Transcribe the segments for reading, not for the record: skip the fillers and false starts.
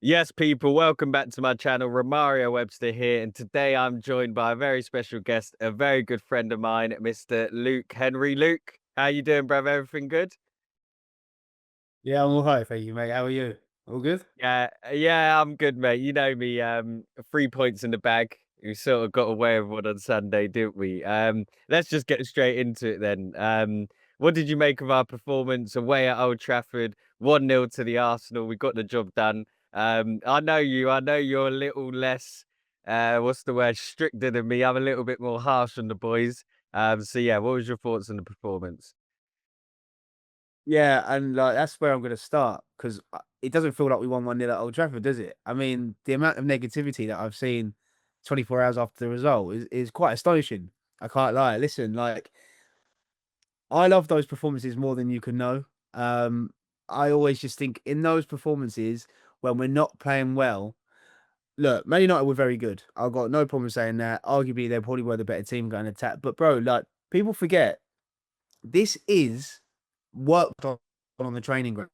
Yes, people, welcome back to my channel. Romario Webster here, and today I'm joined by a very special guest, a very good friend of mine, Mr. Luke Henry. Luke, how you doing, brother? Everything good? Yeah, I'm all right, thank you, mate. How are you? All good? Yeah, I'm good, mate. You know me, 3 points in the bag. We sort of got away with one on Sunday, didn't we? Let's just get straight into it then. What did you make of our performance away at Old Trafford? 1-0 to the Arsenal. We got the job done. I know you. I know you're a little less, what's the word, stricter than me. I'm a little bit more harsh on the boys. So yeah, what was your thoughts on the performance? Yeah, and like that's where I'm going to start because it doesn't feel like we won 1-0 at Old Trafford, does it? I mean, the amount of negativity that I've seen 24 hours after the result is quite astonishing. I can't lie. Listen, like I love those performances more than you can know. Um, I always just think in those performances when we're not playing well. Look, Man United were very good. I've got no problem saying that. Arguably, they probably were the better team going to attack. But bro, like people forget this is worked on the training ground.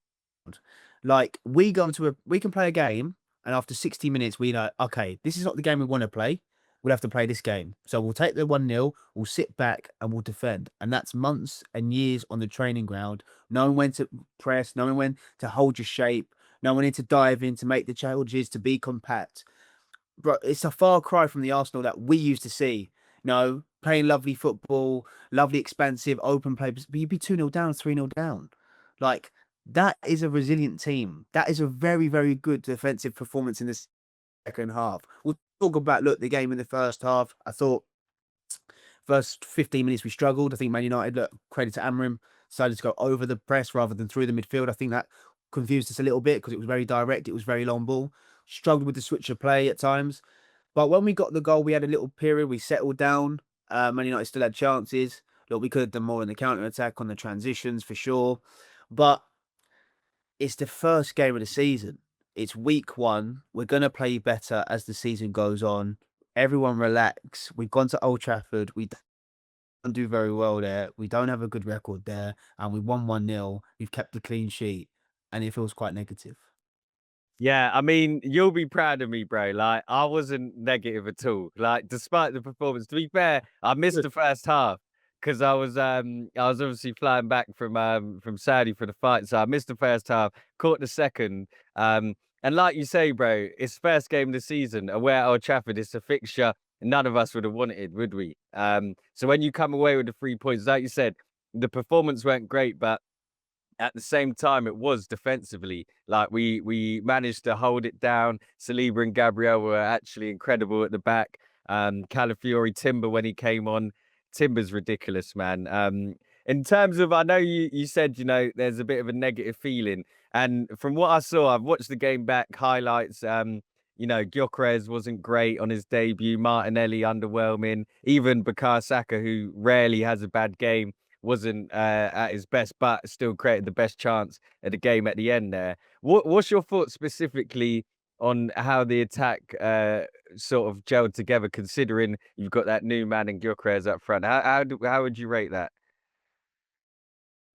Like we can play a game, and after 60 minutes, we like, okay, this is not the game we want to play. We'll have to play this game. So we'll take the 1-0, we'll sit back and we'll defend. And that's months and years on the training ground, knowing when to press, knowing when to hold your shape, knowing when to dive in, to make the challenges, to be compact. Bro, it's a far cry from the Arsenal that we used to see. Playing lovely football, lovely, expansive, open play. But you'd be 2-0 down, 3-0 down. Like, that is a resilient team. That is a very, very good defensive performance in the second half. We'll talk about, look, the game in the first half. I thought first 15 minutes we struggled. I think Man United, look, credit to Amram, decided to go over the press rather than through the midfield. I think that confused us a little bit because it was very direct. It was very long ball. Struggled with the switch of play at times. But when we got the goal, we had a little period. We settled down. Man United still had chances. Look, we could have done more in the counter attack on the transitions for sure. But it's the first game of the season. It's week one. We're going to play better as the season goes on. Everyone relax. We've gone to Old Trafford. We don't do very well there. We don't have a good record there. And we won 1-0. We've kept the clean sheet. And it feels quite negative. Yeah, I mean, you'll be proud of me, bro. Like, I wasn't negative at all. Like, despite the performance, to be fair, I missed Good. the first half because I was obviously flying back from Saudi for the fight, so I missed the first half, caught the second. And like you say, bro, it's first game of the season, away at Old Trafford. It's a fixture none of us would have wanted, would we? So when you come away with the 3 points, like you said, the performance weren't great, but at the same time, it was defensively. Like we managed to hold it down. Saliba and Gabriel were actually incredible at the back. Calafiori Timber when he came on, Timber's ridiculous, man. In terms of, I know you said there's a bit of a negative feeling, and from what I saw, I've watched the game back highlights. Gyökeres wasn't great on his debut. Martinelli underwhelming. Even Bukayo Saka, who rarely has a bad game, wasn't at his best, but still created the best chance at the game at the end there. What's your thoughts specifically on how the attack sort of gelled together, considering you've got that new man in Gyökeres up front? How would you rate that?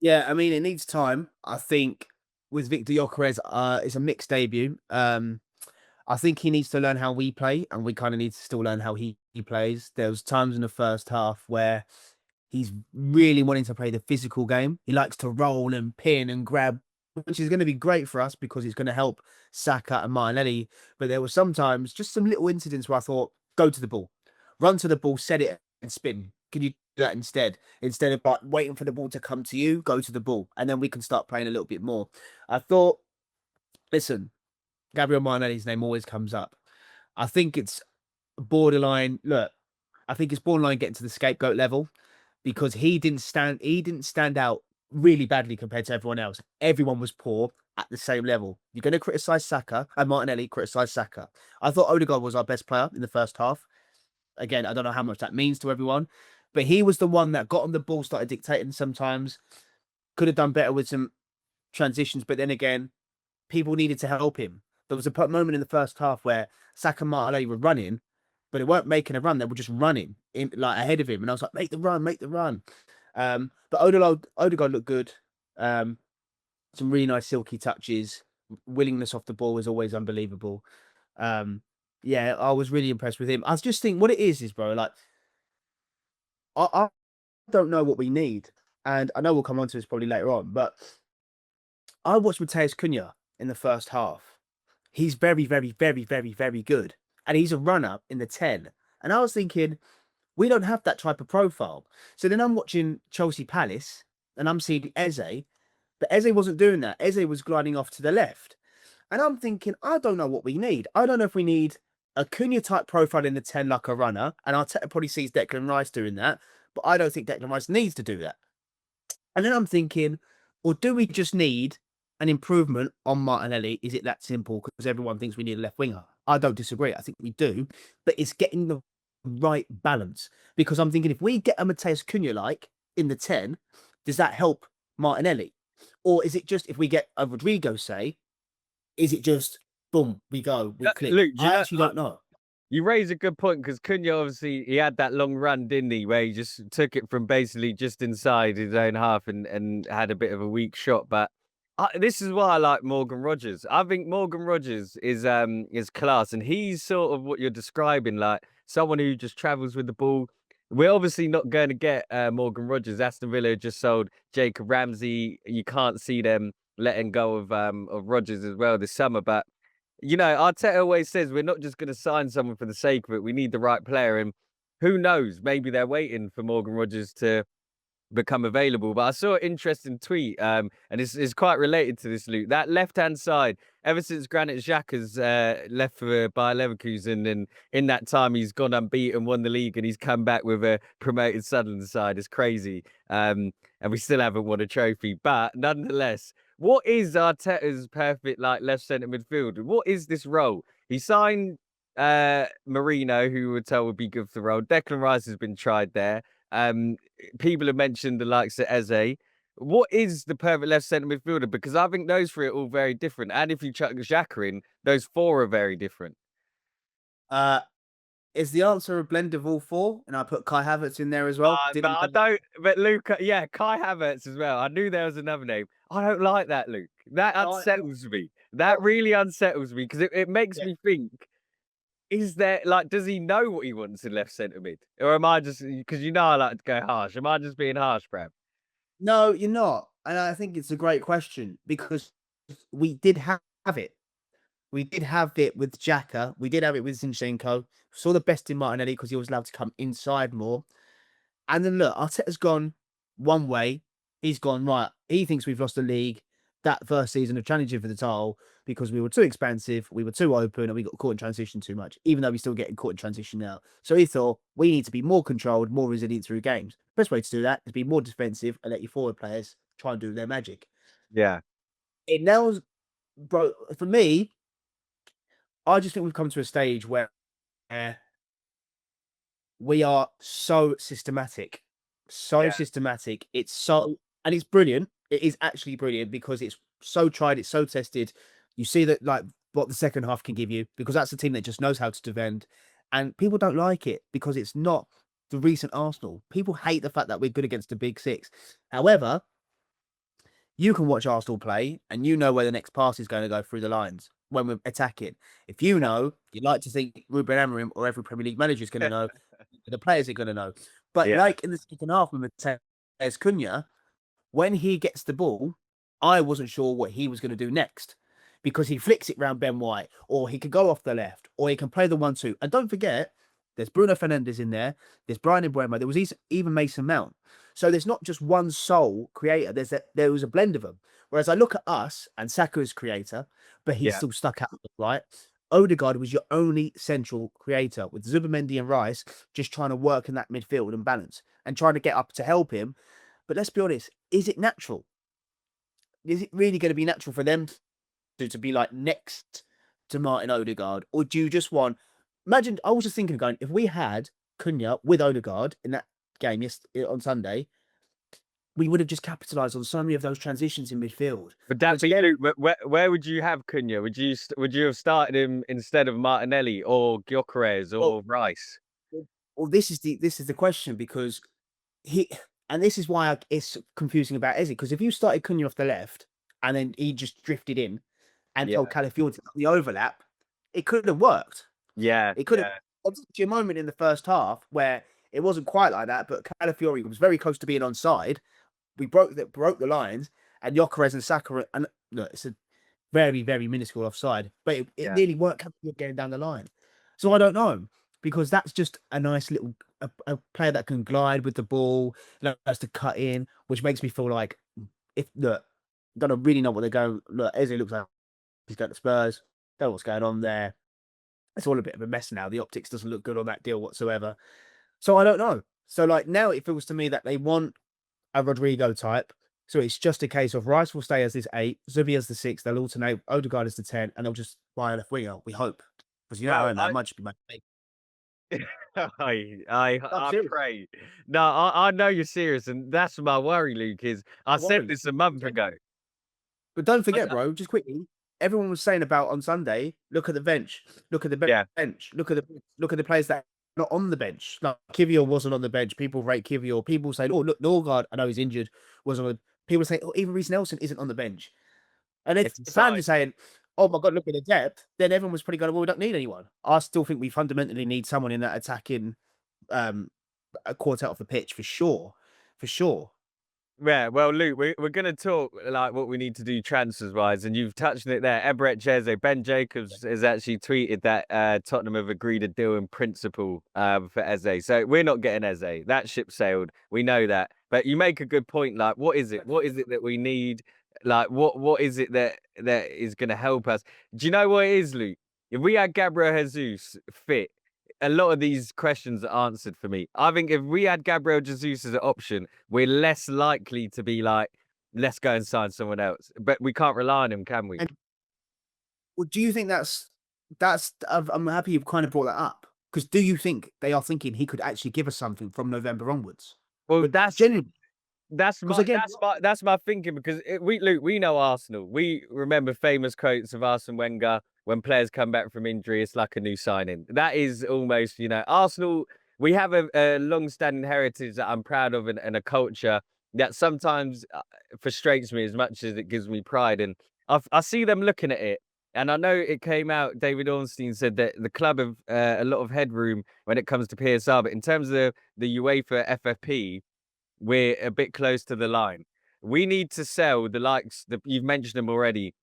Yeah, I mean, it needs time. I think with Victor Gyökeres, it's a mixed debut. I think he needs to learn how we play, and we kind of need to still learn how he plays. There was times in the first half where he's really wanting to play the physical game. He likes to roll and pin and grab, which is going to be great for us because it's going to help Saka and Martinelli. But there were sometimes just some little incidents where I thought, go to the ball, run to the ball, set it and spin. Can you do that instead? Instead of like waiting for the ball to come to you, go to the ball, and then we can start playing a little bit more. I thought, listen, Gabriel Martinelli's name always comes up. I think it's borderline. Look, I think it's borderline getting to the scapegoat level because he didn't stand out really badly compared to everyone else. Everyone was poor at the same level. You're going to criticize Saka and Martinelli, criticize Saka. I thought Odegaard was our best player in the first half. Again, I don't know how much that means to everyone, but he was the one that got on the ball, started dictating sometimes. Could have done better with some transitions, but then again, people needed to help him. There was a moment in the first half where Saka and Martinelli were running, but they weren't making a run. They were just running in like ahead of him, and I was like, "Make the run, make the run." But Odegaard looked good. Some really nice silky touches. willingness off the ball is always unbelievable. Yeah, I was really impressed with him. I was just thinking, what it is, bro, like I don't know what we need, and I know we'll come on to this probably later on, but I watched Mateus Cunha in the first half. He's very, very, very, very, very good, and he's a runner in the 10. And I was thinking, we don't have that type of profile. So then I'm watching Chelsea Palace, and I'm seeing Eze, but Eze wasn't doing that. Eze was gliding off to the left. And I'm thinking, I don't know what we need. I don't know if we need a Cunha type profile in the 10 like a runner. And Arteta probably sees Declan Rice doing that. But I don't think Declan Rice needs to do that. And then I'm thinking, or do we just need an improvement on Martinelli? Is it that simple? Because everyone thinks we need a left winger. I don't disagree. I think we do. But it's getting the right balance. Because I'm thinking if we get a Mateus Cunha like in the 10, does that help Martinelli? Or is it just if we get a Rodrygo, say, is it just boom, we go, we click? Luke, do you I know? actually don't know. You raise a good point because Cunha obviously he had that long run, didn't he? Where he just took it from basically just inside his own half and had a bit of a weak shot. But this is why I like Morgan Rogers. I think Morgan Rogers is class, and he's sort of what you're describing, like someone who just travels with the ball. We're obviously not going to get Morgan Rogers. Aston Villa just sold Jacob Ramsey. You can't see them letting go of Rogers as well this summer, but you know, Arteta always says we're not just going to sign someone for the sake of it. We need the right player, and who knows? Maybe they're waiting for Morgan Rogers to become available. But I saw an interesting tweet, and it's quite related to this, Luke. That left-hand side, ever since Granit Xhaka's left for Bayer Leverkusen, and in that time he's gone unbeaten, won the league, and he's come back with a promoted Sunderland side. It's crazy, and we still haven't won a trophy. But nonetheless, what is Arteta's perfect like left centre midfield? What is this role? He signed Marino, who we were told would be good for the role. Declan Rice has been tried there. People have mentioned the likes of Eze. What is the perfect left centre midfielder? Because I think those three are all very different. And if you chuck Xhaka in, those four are very different. Uh, is the answer a blend of all four? And I put Kai Havertz in there as well. But Didn't I don't. But Luke, yeah, Kai Havertz as well. I knew there was another name. I don't like that, Luke. That I? unsettles me. That really unsettles me because it makes Yeah. me think. Is there like, does he know what he wants in left centre mid, or am I just because you know I like to go harsh? Am I just being harsh, Brad? No, you're not. And I think it's a great question because we did have it. We did have it with Xhaka. We did have it with Zinchenko. Saw the best in Martinelli because he was allowed to come inside more. And then look, Arteta's gone one way. He's gone right. He thinks we've lost the league that first season of challenging for the title because we were too expansive, we were too open, and we got caught in transition too much, even though we're still getting caught in transition now. So he thought we need to be more controlled, more resilient through games. Best way to do that is be more defensive and let your forward players try and do their magic. Yeah, It now, bro, for me, I just think we've come to a stage where we are so systematic, so yeah. systematic. It's so, and it's brilliant. It is actually brilliant because it's so tried, it's so tested. You see that, like, what the second half can give you because that's a team that just knows how to defend, and people don't like it because it's not the recent Arsenal. People hate the fact that we're good against the big six. However, you can watch Arsenal play and you know where the next pass is going to go through the lines when we're attacking. If you know, you'd like to think Ruben Amorim or every Premier League manager is going to know, the players are going to know. But Yeah. like in the second half with Mateus Cunha, when he gets the ball, I wasn't sure what he was going to do next because he flicks it round Ben White, or he could go off the left, or he can play the 1-2. And don't forget, there's Bruno Fernandes in there, there's Brian Mbeumo, there was even Mason Mount. So there's not just one sole creator. There was a blend of them. Whereas I look at us and Saka is creator, but he's Yeah. still stuck out right. Odegaard was your only central creator with Zubimendi and Rice just trying to work in that midfield and balance and trying to get up to help him. But let's be honest, is it natural? Is it really going to be natural for them to be like next to Martin Odegaard? Or do you just want, imagine, I was just thinking, going, if we had Cunha with Odegaard in that game on Sunday, we would have just capitalised on so many of those transitions in midfield. Would that Which be again, Luke? Where would you have Cunha? Would you have started him instead of Martinelli or Gyökeres well, or Rice? well, this is the question because he, and this is why it's confusing about Eze, because if you started Cunha off the left and then he just drifted in, and Yeah. told Calafiori to cut the overlap, it could have worked. Yeah. It could have. Obviously, a moment in the first half where it wasn't quite like that, but Calafiori was very close to being onside. We broke the lines, and Gyökeres and Saka, and look, it's a very, very minuscule offside, but it Yeah. nearly worked getting down the line. So I don't know, because that's just a nice little a player that can glide with the ball, has to cut in, which makes me feel like if look, don't really know what they're going. Look, Eze looks like he's going to Spurs. Don't know what's going on there. It's all a bit of a mess now. The optics doesn't look good on that deal whatsoever. So I don't know. So like now it feels to me that they want a Rodrygo type. So it's just a case of Rice will stay as this 8, Zubi as the 6, they'll alternate Odegaard as the 10, and they'll just buy a left winger, we hope. Because you know how Well, I am, that might just be my mistake. I'm I serious. pray. No, I know you're serious, and that's my worry, Luke. Is I I said worry. this a month ago. But don't I forget, d- bro, just quickly, everyone was saying about on Sunday, look at the bench, look at the Yeah, bench, look at the players that are not on the bench. Like Kivior wasn't on the bench. People rate Kivior. People say, oh, look, Norgard, I know he's injured, wasn't on. People say, oh, even Reece Nelson isn't on the bench. And if it's a fans are sign. saying, "Oh my god, look at the depth," then everyone was probably going, "Well, we don't need anyone." I still think we fundamentally need someone in that attacking um, a quartet off the pitch for sure, for sure. Yeah, well, Luke, we're gonna talk like what we need to do transfers wise, and you've touched on it there. Eberechi Eze, Ben Jacobs has actually tweeted that Tottenham have agreed a deal in principle for Eze. So we're not getting Eze. That ship sailed. We know that. But you make a good point. Like, what is it? What is it that we need? Like, what is it that is gonna help us? Do you know what it is, Luke? If we had Gabriel Jesus fit, a lot of these questions are answered for me. I think if we had Gabriel Jesus as an option, we're less likely to be like, let's go and sign someone else. But we can't rely on him, can we? And well, do you think that's? I'm happy you kind of brought that up because do you think they are thinking he could actually give us something from November onwards? Well, But genuinely, because again, that's my thinking because we Luke, we know Arsenal. We remember famous quotes of Arsene Wenger when players come back from injury. It's like a new signing. That is almost Arsenal. We have a long-standing heritage that I'm proud of and a culture that sometimes frustrates me as much as it gives me pride. And I see them looking at it. And I know it came out. David Ornstein said that the club have a lot of headroom when it comes to PSR, but in terms of the UEFA FFP, we're a bit close to the line. We need to sell the likes that you've mentioned them already.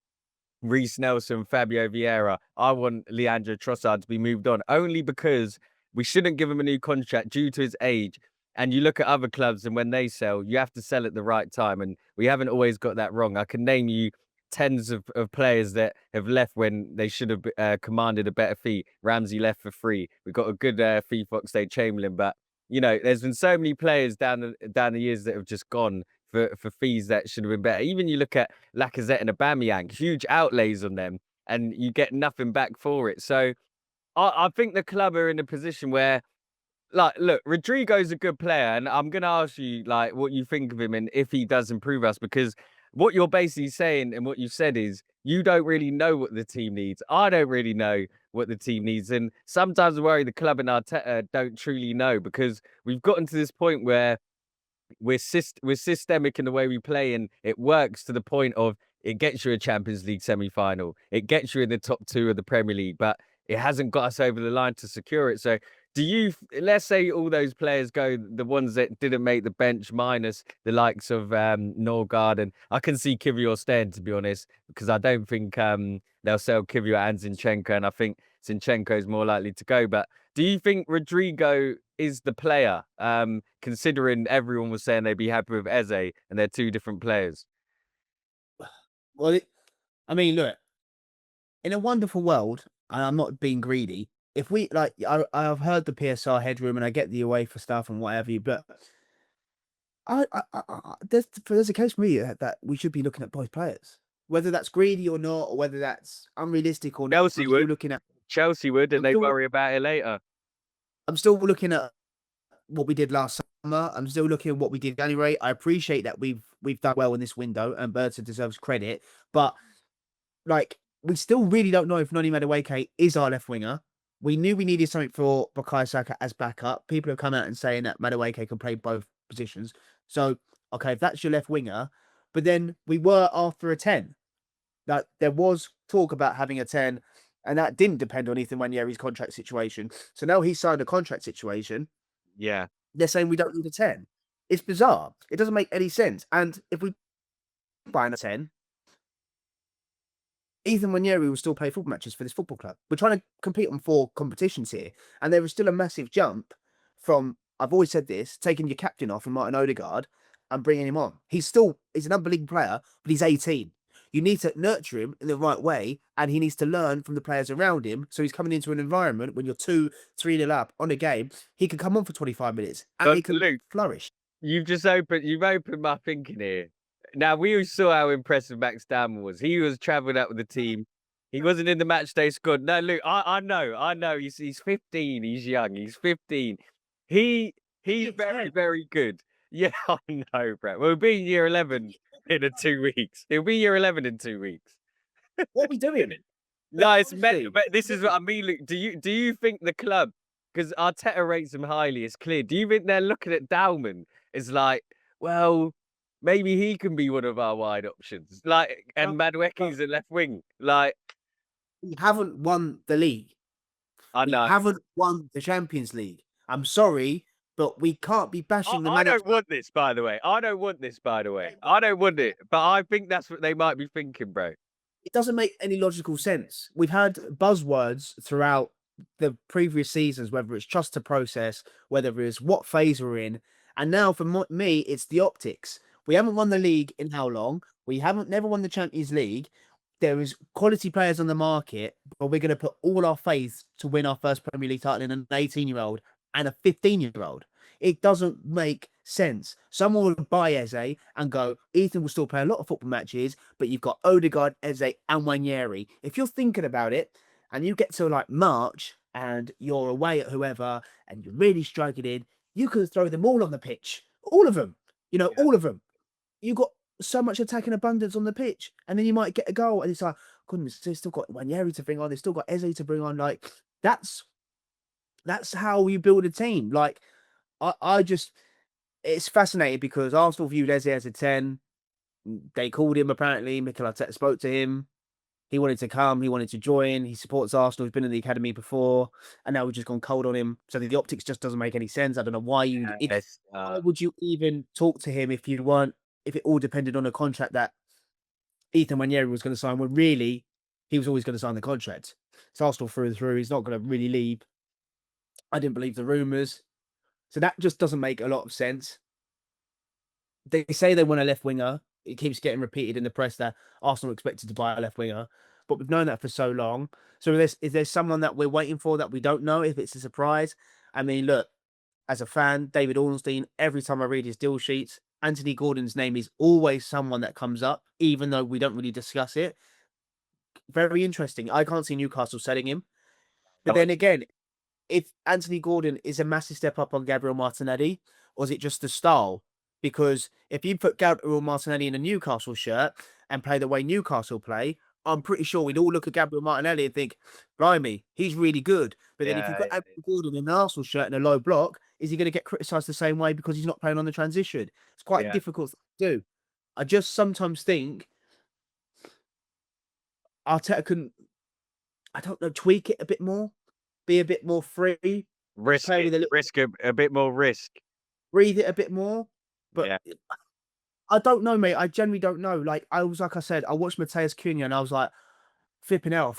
Reece Nelson, Fabio Vieira. I want Leandro Trossard to be moved on only because we shouldn't give him a new contract due to his age. And you look at other clubs, and when they sell, you have to sell at the right time. And we haven't always got that wrong. I can name you tens of players that have left when they should have commanded a better fee. Ramsey left for free. We got a good fee for Oxlade-Chamberlain, but there's been so many players down the years that have just gone for fees that should have been better. Even you look at Lacazette and Aubameyang, huge outlays on them, and you get nothing back for it. So I think the club are in a position where, like, look, Rodrygo's a good player, and I'm gonna ask you like what you think of him and if he does improve us, because what you're basically saying and what you said is you don't really know what the team needs. I don't really know what the team needs, and sometimes I worry the club and Arteta don't truly know because we've gotten to this point where we're systemic in the way we play, and it works to the point of it gets you a Champions League semi-final, it gets you in the top two of the Premier League, but it hasn't got us over the line to secure it. So, let's say all those players go, the ones that didn't make the bench, minus the likes of Norgard, and I can see Kivior staying, to be honest, because I don't think they'll sell Kivior and Zinchenko, and I think Zinchenko is more likely to go. But do you think Rodrygo is the player, considering everyone was saying they'd be happy with Eze and they're two different players? well, I mean, look, in a wonderful world, and I'm not being greedy. If we like, I've heard the PSR headroom, and I get the UEFA stuff and whatever you, but there's a case for me that we should be looking at both players, whether that's greedy or not, or whether that's unrealistic or not. Chelsea I'm still would. looking at. Chelsea would, and I'm they'd still. worry about it later. I'm still looking at what we did last summer. I'm still looking at what we did in January. I appreciate that we've done well in this window, and Berta deserves credit, but like we still really don't know if Noni Madueke is our left winger. We knew we needed something for Bukayo Saka as backup. People have come out and saying that Madueke can play both positions. So, okay, if that's your left winger, but then we were after a 10. That there was talk about having a 10, and that didn't depend on Ethan Nwaneri's contract situation. So now he's signed a contract situation. Yeah. They're saying we don't need a 10. It's bizarre. It doesn't make any sense. And if we buy a 10, Ethan Nwaneri will still play football matches for this football club. We're trying to compete on 4 competitions here, and there is still a massive jump from, I've always said this, taking your captain off and Martin Odegaard and bringing him on. He's an unbelievable player, but he's 18. You need to nurture him in the right way, and he needs to learn from the players around him. So he's coming into an environment when you're 2, 3-0 up on a game, he can come on for 25 minutes and But he can Luke, flourish. you've opened my thinking here. Now we all saw how impressive Max Damon was. He was traveling up with the team. He wasn't in the match day squad. No, Luke, I know. He's 15. He's young. He's 15. He he's very, very good. Yeah, I know, bro. Well, he'll be year 11 in 2 weeks. He'll be year 11 in 2 weeks. What are we doing? No, it's Honestly. but this is what I mean. Luke, do you think the club, because Arteta rates him highly, it's clear. Do you think they're looking at Dowman as like, well, maybe he can be one of our wide options, like, and But Madueke's a left wing, like, we haven't won the league. I We know. haven't won the Champions League. I'm sorry, but we can't be bashing the I man up. don't want this, by the way. I don't want this, by the way. I don't want it, but I think that's what they might be thinking, bro. It doesn't make any logical sense. We've had buzzwords throughout the previous seasons, whether it's trust to process, whether it's what phase we're in. And now for me, it's the optics. We haven't won the league in how long? We haven't never won the Champions League. There is quality players on the market, but we're going to put all our faith to win our first Premier League title in an 18-year-old and a 15-year-old. It doesn't make sense. Someone will buy Eze and go, Ethan will still play a lot of football matches, but you've got Odegaard, Eze, and Nwaneri. If you're thinking about it and you get to like March and you're away at whoever and you're really struggling, you could throw them all on the pitch. All of them. Yeah. All of them. You got so much attacking abundance on the pitch, and then you might get a goal, and it's like, goodness, they've still got Nwaneri to bring on, they've still got Eze to bring on. Like, that's how you build a team. Like, I just, it's fascinating because Arsenal viewed Eze as a 10. They called him, apparently. Mikel Arteta spoke to him. He wanted to come. He wanted to join. He supports Arsenal. He's been in the academy before, and now we've just gone cold on him. So the optics just doesn't make any sense. I don't know why Yes, why would you even talk to him if it all depended on a contract that Ethan Nwaneri was going to sign, when really he was always going to sign the contract. It's Arsenal through and through. He's not going to really leave. I didn't believe the rumours. So that just doesn't make a lot of sense. They say they want a left winger. It keeps getting repeated in the press that Arsenal expected to buy a left winger, but we've known that for so long. So is there someone that we're waiting for that we don't know if it's a surprise? I mean, look, as a fan, David Ornstein, every time I read his deal sheets, Anthony Gordon's name is always someone that comes up, even though we don't really discuss it. Very interesting. I can't see Newcastle selling him. But then again, if Anthony Gordon is a massive step up on Gabriel Martinelli, or is it just the style? Because if you put Gabriel Martinelli in a Newcastle shirt and play the way Newcastle play, I'm pretty sure we'd all look at Gabriel Martinelli and think, blimey, he's really good. But then if you yeah, put Anthony Gordon in an Arsenal shirt and a low block, is he going to get criticised the same way because he's not playing on the transition? It's quite yeah. difficult to do. I just sometimes think Arteta can, I don't know, tweak it a bit more, be a bit more free, Risk play it, with a little, risk a bit more risk. breathe it a bit more. But Yeah. I don't know, mate. I genuinely don't know. Like like I said, I watched Mateus Cunha and I was like, flipping out. If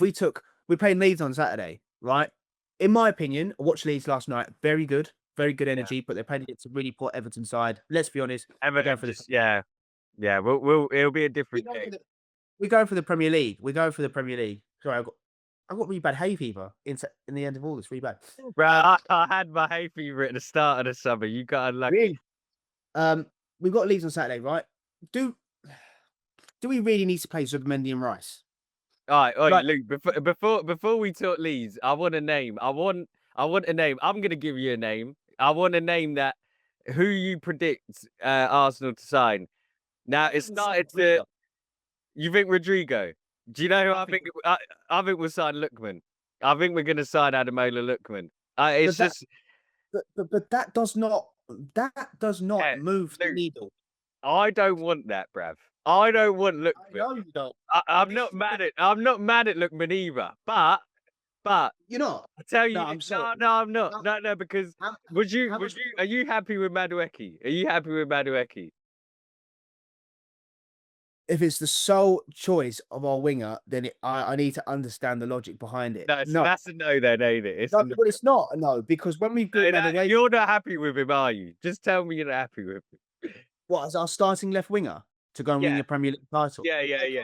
we played Leeds on Saturday, right? In my opinion, I watched Leeds last night. Very good Yeah. energy, but they played against a really poor Everton side. Let's be honest. We're going Everton for the just, yeah. Yeah, it'll be a different game. we're going for the Premier League. We're going for the Premier League. Sorry, I got really bad hay fever in the end of August. Really bad. Bro, I had my hay fever at the start of the summer. You got unlucky. Really? We've got Leeds on Saturday, right? Do we really need to play Zubimendi and Rice? Alright, Like, Luke, before we talk Leeds, I want a name. I want a name. I'm gonna give you a name. I want a name that who you predict Arsenal to sign. Now it started to, you think Rodrygo? Do you know who I think? I think we'll sign Lookman. I think we're gonna sign Ademola Lookman. It's but that just, but that does not yeah, move the Luke, needle. I don't want that, bruv. I don't want I Lookman. know you don't. I'm This not is the mad at I'm not mad at Lookman either, but You're not? I tell No, you, I'm sorry. no, I'm not. How No, because how how would much you are you happy with Madueke? Are you happy with Madueke? if it's the sole choice of our winger, then I need to understand the logic behind it. No, so No, that's a no then, ain't it? It's a no, no. but it's not a no, because when we brought No, that Madueke, you're not happy with him, are you? Just tell me you're not happy with him. what, as our starting left winger to go and win Yeah, your Premier League title? yeah.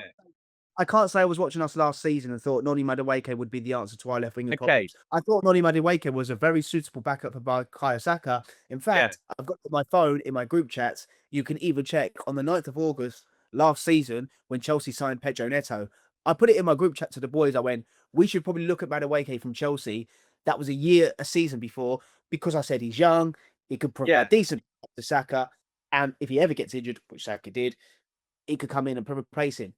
I can't say I was watching us last season and thought Noni Madueke would be the answer to our left winger Okay, problems. I thought Noni Madueke was a very suitable backup for Bukayo Saka. In yeah, fact, I've got my phone in my group chats. You can even check on the 9th of August last season when Chelsea signed Pedro Neto. I put it in my group chat to the boys. I went, we should probably look at Madueke from Chelsea. That was a season before, because I said he's young, he could yeah. provide decent to Saka, and if he ever gets injured, which Saka did, he could come in and replace him.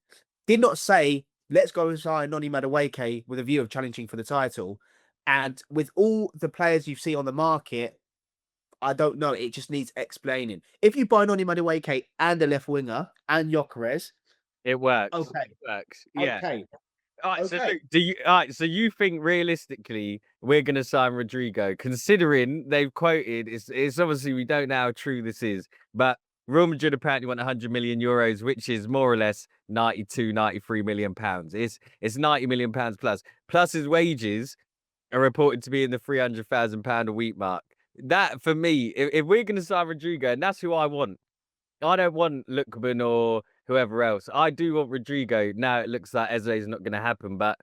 Did not say, let's go and sign Noni Madueke with a view of challenging for the title. And with all the players you see on the market, I don't know. It just needs explaining. If you buy Noni Madueke and a left winger and Gyökeres, It works. okay, It works. Yeah. okay, All right. So okay. look, do you? All right. So you think realistically we're gonna sign Rodrygo, considering they've quoted? It's obviously we don't know how true this is, but Real Madrid apparently want 100 million euros, which is more or less 92, 93 million pounds. It's 90 million pounds plus. Plus his wages are reported to be in the £300,000 a week mark. That for me, if we're gonna sign Rodrygo, and that's who I want. I don't want Lookman or whoever else. I do want Rodrigo. Now it looks like Eze is not going to happen, but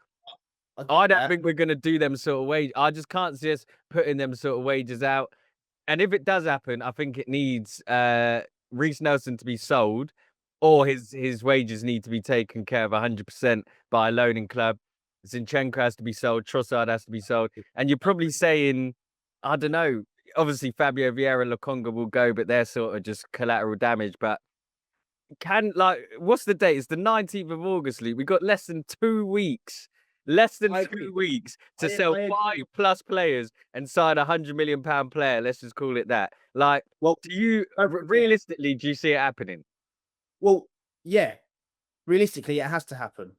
I I get don't that. think we're going to do them sort of wage. I just can't see us putting them sort of wages out. And if it does happen, I think it needs Reece Nelson to be sold, or his wages need to be taken care of 100% by a loaning club. Zinchenko has to be sold. Trossard has to be sold. And you're probably saying, I don't know. Obviously, Fabio Vieira and Lokonga will go, but they're sort of just collateral damage. But what's the date? It's the 19th of August, Luke. We got less than 2 weeks. Less than I agree. 2 weeks to sell I agree. five plus players and sign £100 million player. Let's just call it that. Like, Well, do you don't forget. realistically do you see it happening? Well, yeah, realistically, it has to happen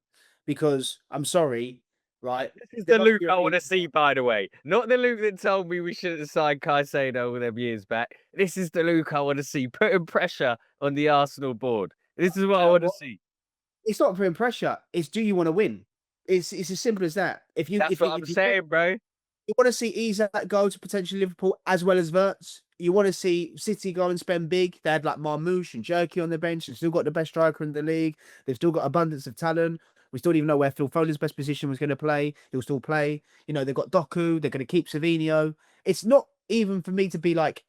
because I'm sorry, right? This is They're the both Luke I want European. to see, by the way. Not the Luke that told me we shouldn't have signed Caicedo all them years back. This is the Luke I want to see, putting pressure on the Arsenal board. This is what Do I you know want to what? see. It's not putting pressure. It's, do you want to win? It's as simple as that. If you That's if you what I'm if you saying, bro. you want to see Isak go to potentially Liverpool as well as Verts, you want to see City go and spend big. They had like Marmoush and Jerky on the bench. They've still got the best striker in the league. They've still got abundance of talent. We still don't even know where Phil Foden's best position was going to play. He'll still play. You know, they've got Doku. They're going to keep Savinho. It's not even for me to be like,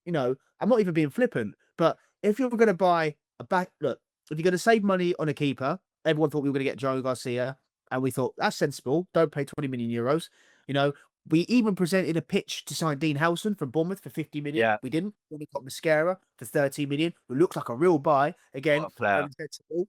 I'm not even being flippant, but if you're going to buy a look, if you're going to save money on a keeper, everyone thought we were going to get Joe Garcia, and we thought that's sensible. Don't pay 20 million euros. You know, we even presented a pitch to sign Dean Howson from Bournemouth for 50 million. Yeah. We didn't. Then we got Mascara for 30 million, who looks like a real buy. What Again, a player. very sensible.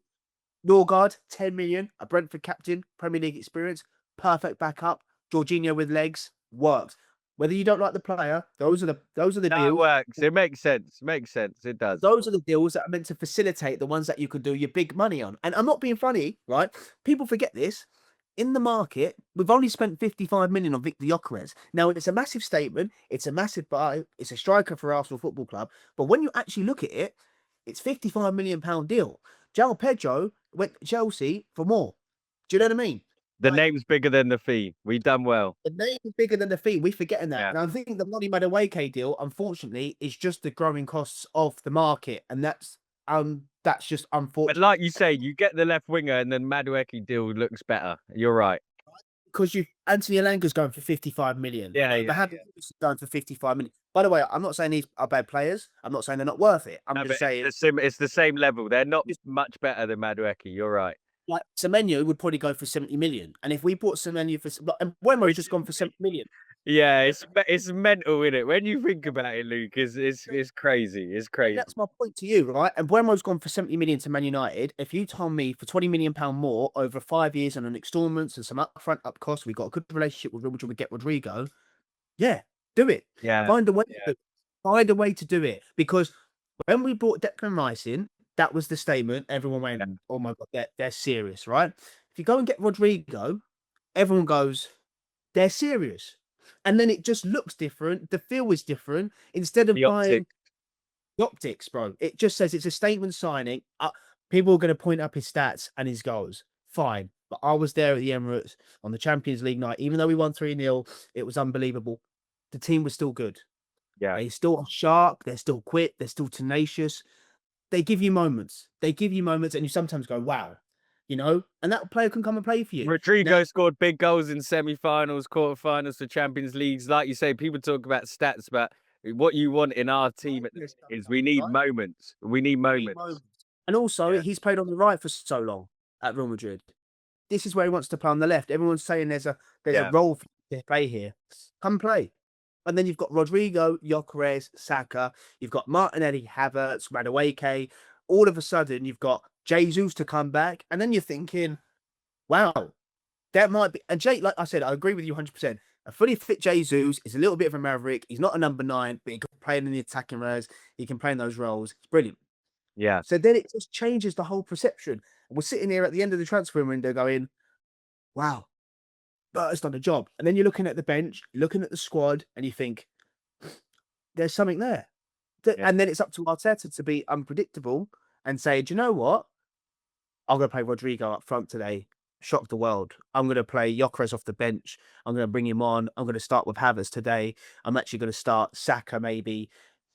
Norgard, 10 million, a Brentford captain, Premier League experience, perfect backup. Jorginho with legs, works. Whether you don't like the player, those are the No, it deals. works. It makes sense. Makes sense. It does. Those are the deals that are meant to facilitate the ones that you can do your big money on. And I'm not being funny, right? People forget this. In the market, we've only spent 55 million on Victor Gyökeres. Now, it's a massive statement. It's a massive buy. It's a striker for Arsenal Football Club. But when you actually look at it, it's £55 million deal. João Pedro went to Chelsea for more. Do you know what I mean? The name's bigger than the fee. We done well. The name is bigger than the fee. We're forgetting that. Yeah. And I think the Noni Madueke deal, unfortunately, is just the growing costs of the market. And that's just But unfortunate. like you say, you get the left winger and then Madueke deal looks better. You're right. Because you Anthony Elanga's going for 55 million. Yeah. Mohamed Lewis is going for 55 million. By the way, I'm not saying these are bad players. I'm not saying they're not worth it. I'm No, just but saying it's the same level. They're not just much better than Madueke. You're right. like Semenyo would probably go for 70 million. And if we bought Semenyo for and Buemo's just gone for 70 million. Yeah, it's mental, isn't it? When you think about it, Luke, it's crazy. It's And crazy. that's my point to you, right? And Buemo's gone for 70 million to Man United. If you told me for 20 million pound more over 5 years and an installments and some upfront up costs, we've got a good relationship with Real Madrid, we get Rodrygo. Yeah, do it. Yeah. Find a way. Find a way to do it because when we brought Declan Rice in, That was the statement. Everyone went, Yeah. "Oh my god, they're serious, right?" If you go and get Rodrygo, everyone goes, "They're serious," and then it just looks different. The feel is different. Instead of The buying optics. the optics, bro, it just says it's a statement signing. People are going to point up his stats and his goals. Fine, but I was there at the Emirates on the Champions League night. Even though we won 3-0, it was unbelievable. The team was still good. Yeah. They still are sharp. They're still quick. They're still tenacious. They give you moments. They give you moments, and you sometimes go, "Wow," and that player can come and play for you. Now, Rodrygo scored big goals in semi-finals, quarterfinals for Champions Leagues. Like you say, people talk about stats, but what you want in our team at the minute is we need right? moments. We need moments. And also, Yeah. he's played on the right for so long at Real Madrid. This is where he wants to play on the left. Everyone's saying there's a Yeah. role for you to play here. Come play. And then you've got Rodrigo, Gyökeres, Saka. You've got Martinelli, Havertz, Madueke. All of a sudden, you've got Jesus to come back, and then you're thinking, "Wow, that might be." And Jay, like I said, I agree with you 100%. A fully fit Jesus is a little bit of a maverick. He's not a number 9, but he can play in the attacking roles. He can play in those roles. It's brilliant. Yeah. So then it just changes the whole perception. And we're sitting here at the end of the transfer window going, "Wow, Berta's done a job." And then you're looking at the bench, looking at the squad, and you think, "There's something there." Yeah. And then it's up to Arteta to be unpredictable and say, "Do you know what? I'm going to play Rodrigo up front today. Shock the world. I'm going to play Gyökeres off the bench. I'm going to bring him on. I'm going to start with Havertz today. I'm actually going to start Saka maybe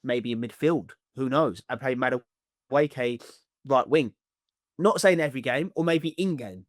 in midfield. Who knows? I play Madueke right wing. Not saying every game, or maybe in game,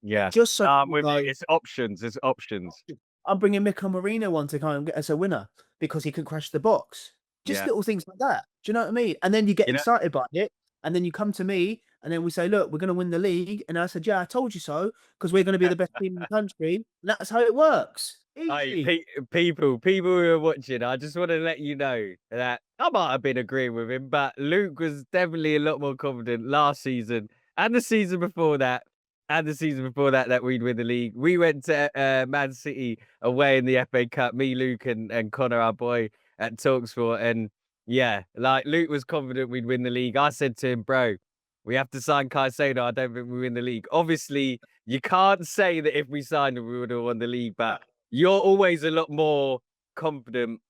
Yeah. just so No, I'm people with you. go, It's options. It's options. I'm bringing Mika Marino on to kind of get us a winner because he can crash the box. Just Yeah. little things like that. Do you know what I mean? And then you get You know, excited by it. And then you come to me and then we say, "Look, we're going to win the league." And I said, "Yeah, I told you so because we're going to be the best team in the country." And that's how it works. hey, Easy. people who are watching, I just want to let you know that I might have been agreeing with him, but Luke was definitely a lot more confident last season and the season before that, and the season before that that we'd win the league. We went to Man City away in the FA Cup. Me, Luke, and Connor, our boy at Talksport, and yeah, like Luke was confident we'd win the league. I said to him, "Bro, we have to sign Caicedo. I don't think we win the league." Obviously, you can't say that if we signed him, we would have won the league, but you're always a lot more confident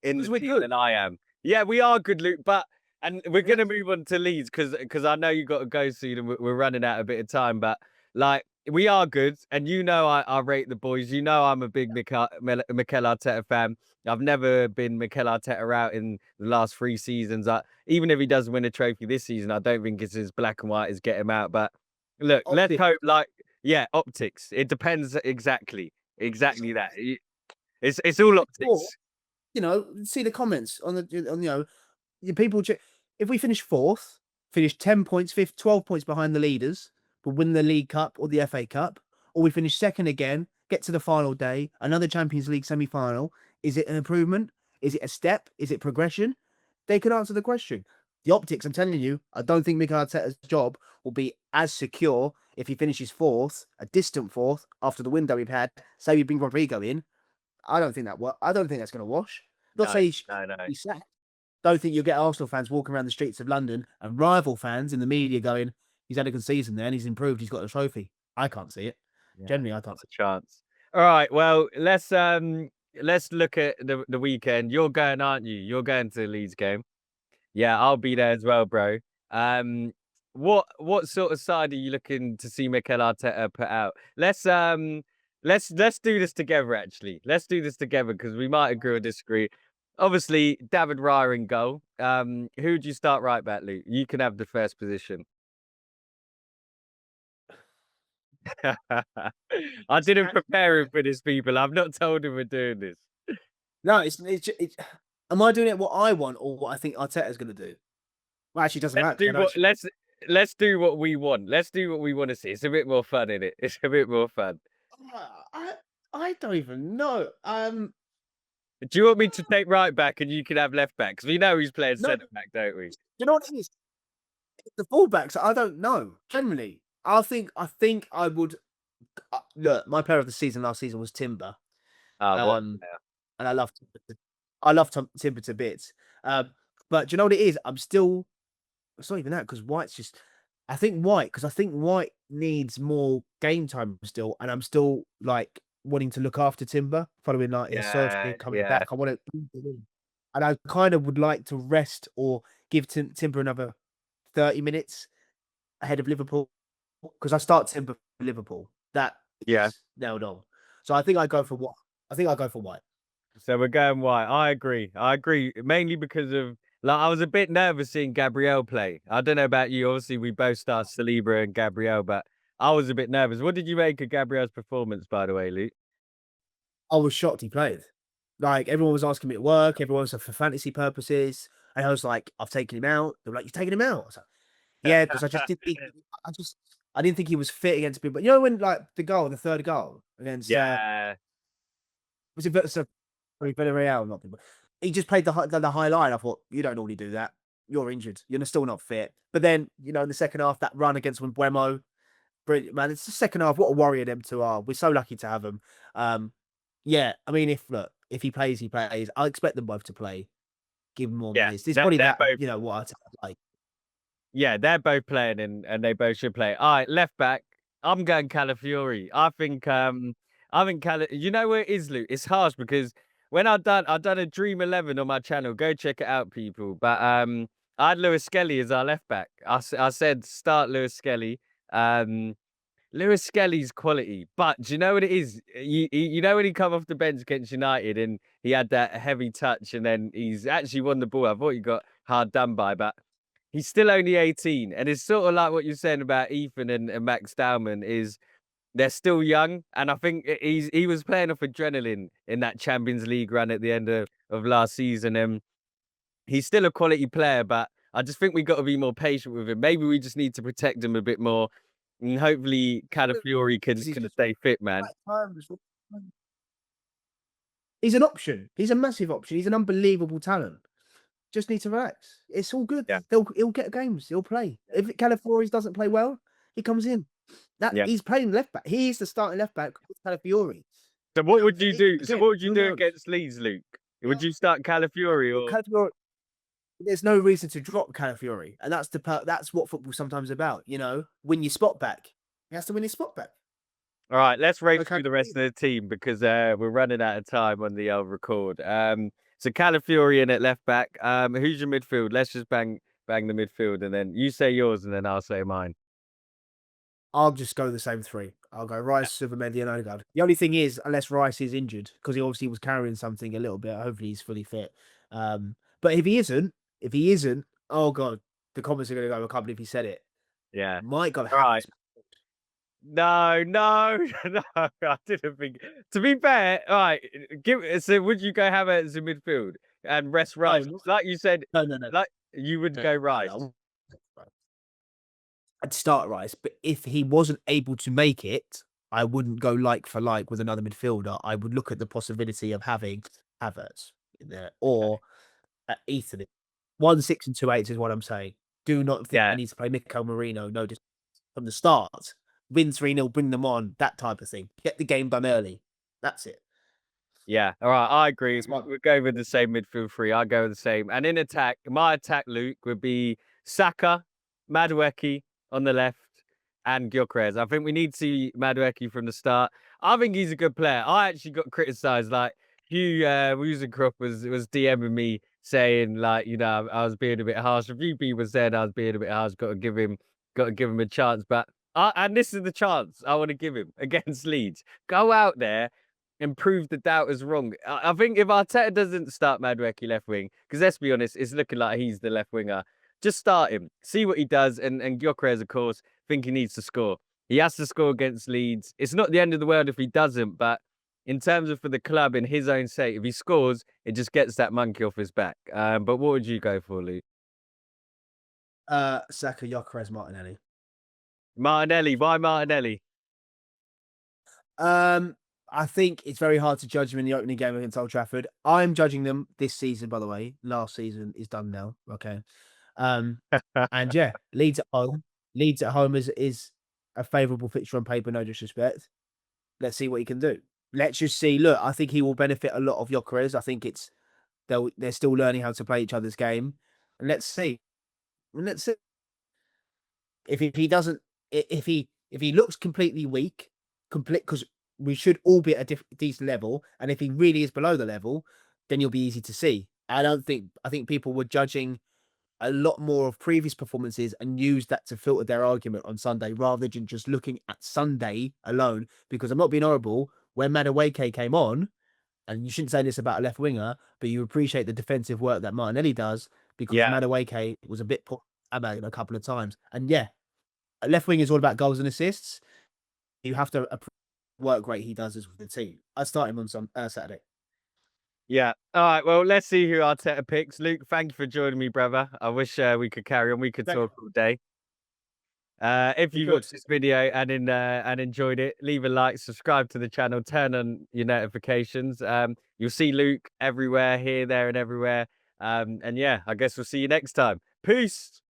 in the Because we're team good. than I am. Yeah, we are good, Luke, but and we're gonna move on to Leeds because I know you got to go soon and we're running out a bit of time. But like we are good, and you know I rate the boys. You know I'm a big Mikel Arteta fan. I've never been Mikel Arteta out in the last 3 seasons. Even if he does win a trophy this season, I don't think it's as black and white as get him out. But look, let's Optic. hope. Like yeah, optics. It depends exactly. Exactly that. It's all Or, optics. see the comments people. If we finish fourth, finish 10 points, fifth, 12 points behind the leaders, but win the League Cup or the FA Cup, or we finish second again, get to the final day, another Champions League semi final, is it an improvement? Is it a step? Is it progression? They could answer the question. The optics, I'm telling you, I don't think Mikel Arteta's job will be as secure if he finishes fourth, a distant fourth, after the window we've had. Say we bring Rodrigo in. I don't think that's going to wash. Not No, say no, no. he's sacked. Don't think you'll get Arsenal fans walking around the streets of London and rival fans in the media going, "He's had a good season there and he's improved. He's got a trophy." I can't see it. Yeah, Generally, I not can't a see chance. All right, well, let's look at the weekend. You're going, aren't you? You're going to the Leeds game. Yeah, I'll be there as well, bro. Um, what sort of side are you looking to see Mikel Arteta put out? Let's do this together. Actually, let's do this together because we might agree or disagree. Obviously, David Raya in goal. Who would you start right back, Luke? You can have the first position. I didn't it. prepare him for this, people. I've not told him we're doing this. No, am I doing it what I want or what I think Arteta's going to do? Well, actually, it doesn't Let's matter. 'Cause I do don't what actually. let's do what we want. Let's do what we want to see. It's a bit more fun in it. It's a bit more fun. I don't even know. Do you want me to take right back and you can have left back? Because we know he's playing No, centre back, don't we? you know what it is? The fullbacks, I don't know. Generally, I think I would. Look, my player of the season last season was Timber. Oh, what? Um, and I love Timber to bits. Um, but do you know what it is? I'm still it's not even that because White's just. I think White needs more game time still, and I'm still like wanting to look after Timber following like his surgery Yeah, and coming yeah, back. I want to, and I kind of would like to rest or give Timber another 30 minutes ahead of Liverpool because I start Timber for Liverpool. That yeah. is nailed on. So I think I go for White. I think I go for White. So we're going White. I agree. I agree. Mainly because of like I was a bit nervous seeing Gabriel play. I don't know about you. Obviously, we both start Saliba and Gabriel, but I was a bit nervous. What did you make of Gabriel's performance, by the way, Luke? I was shocked he played. Like everyone was asking me at work, everyone was like, for fantasy purposes, and I was like, "I've taken him out." They were like, "You've taken him out?" I was like, "Yeah," because I just didn't think, I didn't think he was fit against people. But you know when like the third goal against Yeah, was it Villarreal? Not people. He just played the high line. I thought you don't normally do that. You're injured. You're still not fit. But then in the second half, that run against Wembley, brilliant, man. It's the second half. What a warrior them two are. We're so lucky to have them. Yeah, I mean, if he plays, he plays. I expect them both to play. Give him more yeah. minutes. It's They're, probably they're that, both what I like. Yeah, they're both playing and they both should play. All right, left back. I'm going Calafiori. I think you know where it is, Luke? It's harsh because when I done a Dream 11 on my channel. Go check it out, people. But I had Lewis Skelly as our left back. I said start Lewis Skelly. Um Lewis Skelly's quality, but do you know what it is? You know when he come off the bench against United and he had that heavy touch and then he's actually won the ball. I thought he got hard done by, but he's still only 18. And it's sort of like what you're saying about Ethan and Max Dowman is they're still young. And I think he was playing off adrenaline in that Champions League run at the end of last season. And he's still a quality player, but I just think we got to be more patient with him. Maybe we just need to protect him a bit more. And hopefully Calafiori can Because he's can just stay fit, man. right time. He's an option. He's a massive option. He's an unbelievable talent. Just need to relax. It's all good. Yeah. He'll get games. He'll play. If Calafiori doesn't play well, he comes in. That Yeah. he's playing left back. He's the starting left back with Calafiori. So what would you do? So Again, what would you who do knows? against Leeds, Luke? Would you start Calafiori or Calafiori, there's no reason to drop Calafiori, and that's what football's sometimes about. Win your spot back. He has to win his spot back. all right, let's race Okay. through the rest of the team because we're running out of time on the record. So Calafiori in at left back. Who's your midfield? Let's just bang the midfield and then you say yours and then I'll say mine. I'll just go the same three. I'll go Rice, Zubimendi, and Odegaard. The only thing is, unless Rice is injured, because he obviously was carrying something a little bit. Hopefully, he's fully fit. But if he isn't, oh god, the comments are going to go. I can't believe he said it. Yeah. Might go All right. Havertz. No, no, no. I didn't think. To be fair, all right. So would you go Havertz in midfield and rest No, Rice? Like you said, no, no, no, like you would go no, Rice. no. I'd start Rice, but if he wasn't able to make it, I wouldn't go like for like with another midfielder. I would look at the possibility of having Havertz in there Okay. or Ethan. 1-6 and 2-8 is what I'm saying. Do not think Yeah, we need to play Mikel Marino. No, just from the start. Win 3-0, bring them on, that type of thing. Get the game done early. That's it. yeah. All right, I agree. That's my We'll go with the same midfield three. I go with the same. And in attack, my attack, Luke, would be Saka, Madueke on the left, and Gyökeres. I think we need to see Madueke from the start. I think he's a good player. I actually got criticised. Like Hugh Woozencroft was DMing me saying like, I was being a bit harsh. A few people said I was being a bit harsh. Got to give him a chance. But and this is the chance I want to give him against Leeds. Go out there and prove the doubters wrong. I think if Arteta doesn't start Madueke left wing, because let's be honest, it's looking like he's the left winger. Just start him, see what he does, and Gyökeres, of course, think he needs to score. He has to score against Leeds. It's not the end of the world if he doesn't, but in terms of for the club, in his own sake, if he scores, it just gets that monkey off his back. But what would you go for, Luke? Saka, Gyökeres, Martinelli. Martinelli. Why Martinelli? Um, I think it's very hard to judge them in the opening game against Old Trafford. I'm judging them this season, by the way. Last season is done now. Okay. And yeah, Leeds at home. Leeds at home is a favourable fixture on paper, no disrespect. Let's see what he can do. Let's just see. Look, I think he will benefit a lot of Gyökeres. I think they're still learning how to play each other's game. And let's see. If he doesn't, if he looks completely weak, complete because we should all be at a decent level, and if he really is below the level, then you'll be easy to see. I think people were judging a lot more of previous performances and use that to filter their argument on Sunday rather than just looking at Sunday alone. Because I'm not being horrible. When Madueke came on, and you shouldn't say this about a left winger, but you appreciate the defensive work that Martinelli does because Yeah. Madueke was a bit put about a couple of times. And yeah, a left wing is all about goals and assists. You have to work rate he does with the team. I start him on some Saturday. Yeah. All right. Well, let's see who Arteta picks. Luke, thank you for joining me, brother. I wish we could carry on. We could Thank talk all day. If We you could. watched this video and enjoyed it, leave a like, subscribe to the channel, turn on your notifications. You'll see Luke everywhere, here, there, and everywhere. And yeah, I guess we'll see you next time. Peace.